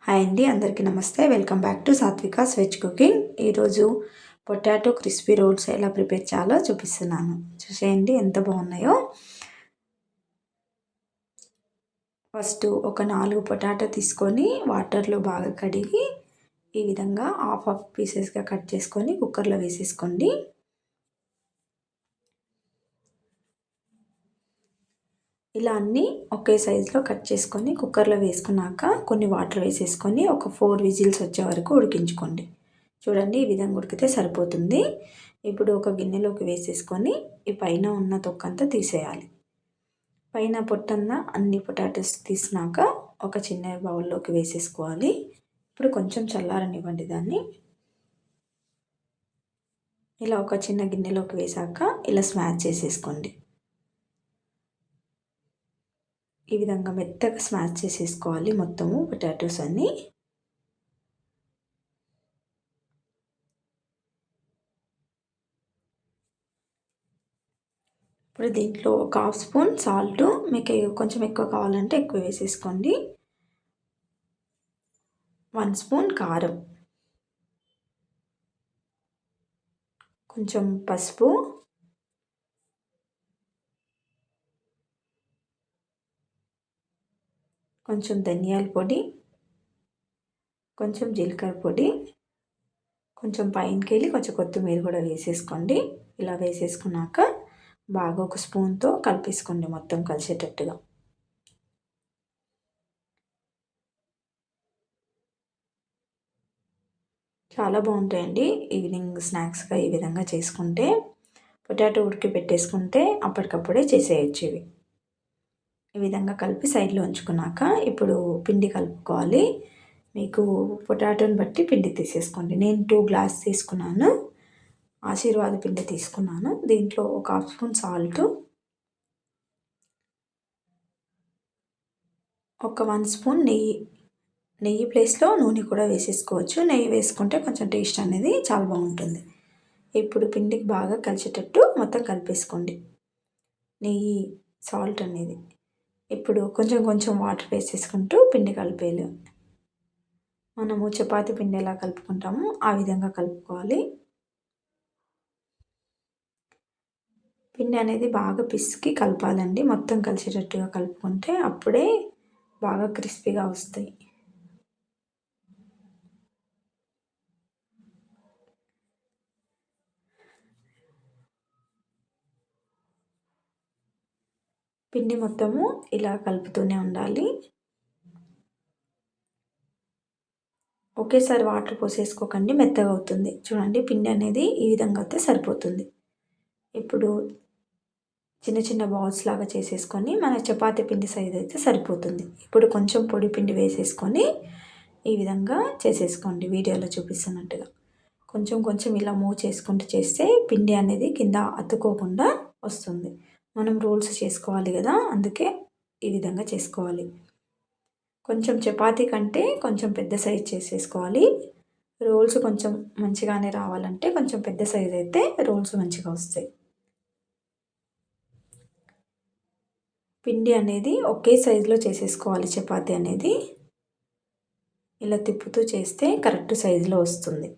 Hi అండి, అందరికీ నమస్తే. Welcome back to Satvika's veg cooking. ఈరోజు పొటాటో క్రిస్పీ రోల్స్ ఎలా ప్రిపేర్ చేయాలో చూపిస్తున్నాను. చూసేయండి ఎంత బాగున్నాయో. ఫస్ట్ ఒక 4 పొటాటో తీసుకొని వాటర్లో బాగా కడిగి ఈ విధంగా హాఫ్ పీసెస్గా కట్ చేసుకొని కుక్కర్లో వేసేసుకోండి. ఇలా అన్నీ ఒకే సైజులో కట్ చేసుకొని కుక్కర్లో వేసుకున్నాక కొన్ని వాటర్ వేసేసుకొని ఒక 4 విజిల్స్ వచ్చే వరకు ఉడికించుకోండి. చూడండి, ఈ విధంగా ఉడికితే సరిపోతుంది. ఇప్పుడు ఒక గిన్నెలోకి వేసేసుకొని ఈ పైన ఉన్న తొక్కంతా తీసేయాలి. పైన పొట్టన్న అన్ని పొటాటోస్ తీసినాక ఒక చిన్న బౌల్లోకి వేసేసుకోవాలి. ఇప్పుడు కొంచెం చల్లారనివ్వండి దాన్ని. ఇలా ఒక చిన్న గిన్నెలోకి వేసాక ఇలా స్మాష్ చేసేసుకోండి. ఈ విధంగా మెత్తగా స్మాష్ చేసేసుకోవాలి మొత్తము పొటాటోస్ అన్నీ. ఇప్పుడు దీంట్లో ఒక హాఫ్ స్పూన్ సాల్ట్, మీకు కొంచెం ఎక్కువ కావాలంటే ఎక్కువ వేసేసుకోండి. 1 స్పూన్ కారం, కొంచెం పసుపు, కొంచెం ధనియాల పొడి, కొంచెం జీలకర్ర పొడి, కొంచెం పైనకెళ్ళి కొంచెం కొత్తిమీర కూడా వేసేసుకోండి. ఇలా వేసేసుకున్నాక బాగా ఒక స్పూన్తో కలిపేసుకోండి మొత్తం కలిసేటట్టుగా. చాలా బాగుంటాయండి ఈవినింగ్ స్నాక్స్గా ఈ విధంగా చేసుకుంటే. పొటాటో ఉడికి పెట్టేసుకుంటే అప్పటికప్పుడే చేసేయచ్చు ఇవి. ఈ విధంగా కలిపి సైడ్లో ఉంచుకున్నాక ఇప్పుడు పిండి కలుపుకోవాలి. మీకు పొటాటోని బట్టి పిండి తీసేసుకోండి. నేను 2 గ్లాస్ తీసుకున్నాను, ఆశీర్వాద పిండి తీసుకున్నాను. దీంట్లో ఒక హాఫ్ స్పూన్ సాల్ట్, ఒక 1 స్పూన్ నెయ్యి ప్లేస్లో నూనె కూడా వేసేసుకోవచ్చు. నెయ్యి వేసుకుంటే కొంచెం టేస్ట్ అనేది చాలా బాగుంటుంది. ఇప్పుడు పిండికి బాగా కలిసేటట్టు మొత్తం కలిపేసుకోండి నెయ్యి, సాల్ట్ అనేది. ఇప్పుడు కొంచెం కొంచెం వాటర్ వేసేసుకుంటూ పిండి కలిపేయాలి. మనము చపాతీ పిండి ఎలా కలుపుకుంటామో ఆ విధంగా కలుపుకోవాలి. పిండి అనేది బాగా పిసికి కలపాలండి. మొత్తం కలిసేటట్టుగా కలుపుకుంటే అప్పుడే బాగా క్రిస్పీగా వస్తాయి. పిండి మొత్తము ఇలా కలుపుతూనే ఉండాలి. ఒకేసారి వాటర్ పోసేసుకోకండి, మెత్తగా అవుతుంది. చూడండి, పిండి అనేది ఈ విధంగా అయితే సరిపోతుంది. ఇప్పుడు చిన్న చిన్న బాల్స్ లాగా చేసేసుకొని మన చపాతీ పిండి సైజ్ అయితే సరిపోతుంది. ఇప్పుడు కొంచెం పొడి పిండి వేసేసుకొని ఈ విధంగా చేసేసుకోండి వీడియోలో చూపిస్తున్నట్టుగా. కొంచెం కొంచెం ఇలా మూవ్ చేసుకుంటూ చేస్తే పిండి అనేది కింద అతుక్కోకుండా వస్తుంది. మనం రోల్స్ చేసుకోవాలి కదా, అందుకే ఈ విధంగా చేసుకోవాలి. కొంచెం చపాతీ కంటే కొంచెం పెద్ద సైజ్ చేసేసుకోవాలి. రోల్స్ కొంచెం మంచిగానే రావాలంటే కొంచెం పెద్ద సైజ్ అయితే రోల్స్ మంచిగా వస్తాయి. పిండి అనేది ఒకే సైజులో చేసేసుకోవాలి. చపాతీ అనేది ఇలా తిప్పుతూ చేస్తే కరెక్ట్ సైజులో వస్తుంది.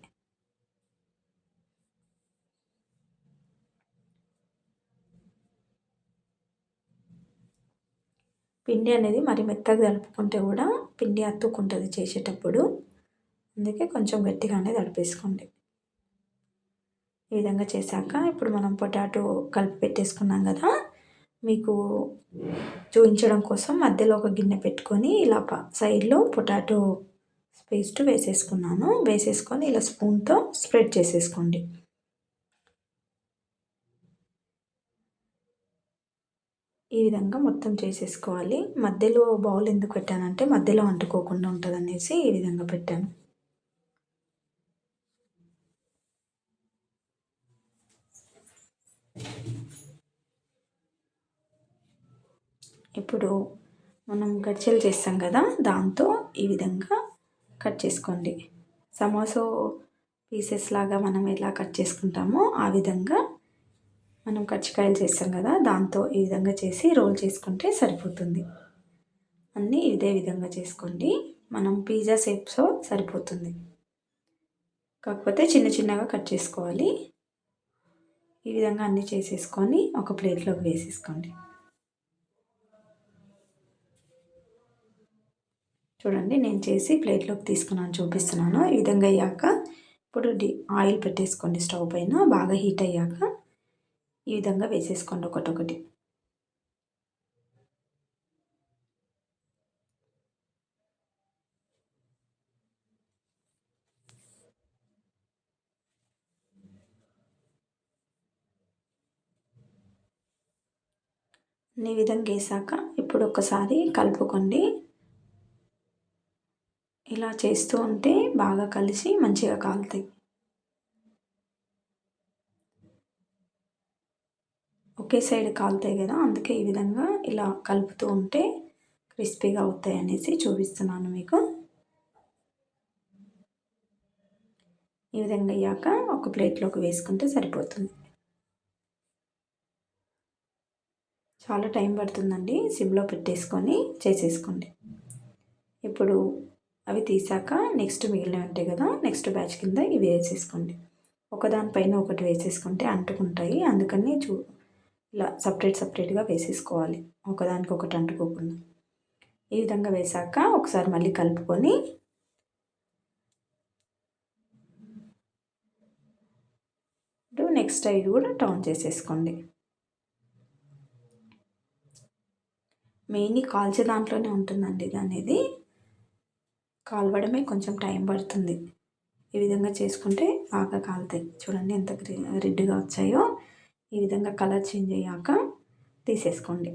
పిండి అనేది మరి మెత్తగా కలుపుకుంటే కూడా పిండి అతుక్కుంటుంది చేసేటప్పుడు, అందుకే కొంచెం గట్టిగానే తడిపేసుకోండి. ఈ విధంగా చేశాక ఇప్పుడు మనం పొటాటో కలిపి పెట్టేసుకున్నాం కదా, మీకు చూపించడం కోసం మధ్యలో ఒక గిన్నె పెట్టుకొని ఇలా సైడ్లో పొటాటో పేస్ట్ వేసేసుకున్నాను. వేసేసుకొని ఇలా స్పూన్తో స్ప్రెడ్ చేసేసుకోండి. ఈ విధంగా మొత్తం చేసేసుకోవాలి. మధ్యలో బౌల్ ఎందుకు పెట్టానంటే మధ్యలో అంటుకోకుండా ఉంటుంది అనేసి ఈ విధంగా పెట్టాను. ఇప్పుడు మనం గరిచెలు చేస్తాం కదా, దాంతో ఈ విధంగా కట్ చేసుకోండి. సమోసా పీసెస్ లాగా మనం ఎలా కట్ చేసుకుంటామో ఆ విధంగా మనం కజ్జికాయలు చేస్తాం కదా, దాంతో ఈ విధంగా చేసి రోల్ చేసుకుంటే సరిపోతుంది. అన్నీ ఇదే విధంగా చేసుకోండి. మనం పిజ్జా షేప్స్లో సరిపోతుంది. కాకపోతే చిన్న చిన్నగా కట్ చేసుకోవాలి. ఈ విధంగా అన్నీ చేసేసుకొని ఒక ప్లేట్లోకి వేసేసుకోండి. చూడండి నేను చేసి ప్లేట్లోకి తీసుకున్నాను, చూపిస్తున్నాను. ఈ విధంగా అయ్యాక ఇప్పుడు ఆయిల్ పెట్టేసుకోండి స్టవ్ పైన. బాగా హీట్ అయ్యాక ఈ విధంగా వేసేసుకోండి ఒకటొకటి. ఈ విధంగా వేసాక ఇప్పుడు ఒకసారి కలుపుకోండి. ఇలా చేస్తూ ఉంటే బాగా కలిసి మంచిగా కాలుతాయి. ఒకే సైడ్ కాలుతాయి కదా, అందుకే ఈ విధంగా ఇలా కలుపుతూ ఉంటే క్రిస్పీగా అవుతాయి అనేసి చూపిస్తున్నాను మీకు. ఈ విధంగా అయ్యాక ఒక ప్లేట్లోకి వేసుకుంటే సరిపోతుంది. చాలా టైం పడుతుందండి, సిమ్లో పెట్టేసుకొని చేసేసుకోండి. ఇప్పుడు అవి తీసాక నెక్స్ట్ మిగిలినవి ఉంటాయి కదా, నెక్స్ట్ బ్యాచ్ కింద ఇవి వేసేసుకోండి. ఒకదానిపైన ఒకటి వేసేసుకుంటే అంటుకుంటాయి, అందుకని ఇలా సపరేట్గా వేసేసుకోవాలి, ఒకదానికొకటి అంటుకోకుండా. ఈ విధంగా వేసాక ఒకసారి మళ్ళీ కలుపుకొని నెక్స్ట్ సైడ్ కూడా టర్న్ చేసేసుకోండి. మెయిన్ కాల్చే దాంట్లోనే ఉంటుందండి ఇది అనేది. కాలవడమే కొంచెం టైం పడుతుంది. ఈ విధంగా చేసుకుంటే బాగా కాలుతాయి. చూడండి ఎంత రెడ్గా వచ్చాయో. ఈ విధంగా కలర్ చేంజ్ అయ్యాక తీసేసుకోండి.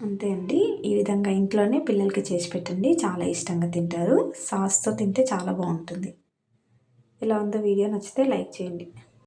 అంతే అండి. ఈ విధంగా ఇంట్లోనే పిల్లలకి చేసి పెట్టండి, చాలా ఇష్టంగా తింటారు. సాస్తో తింటే చాలా బాగుంటుంది. ఇలా ఉందో వీడియో నచ్చితే లైక్ చేయండి.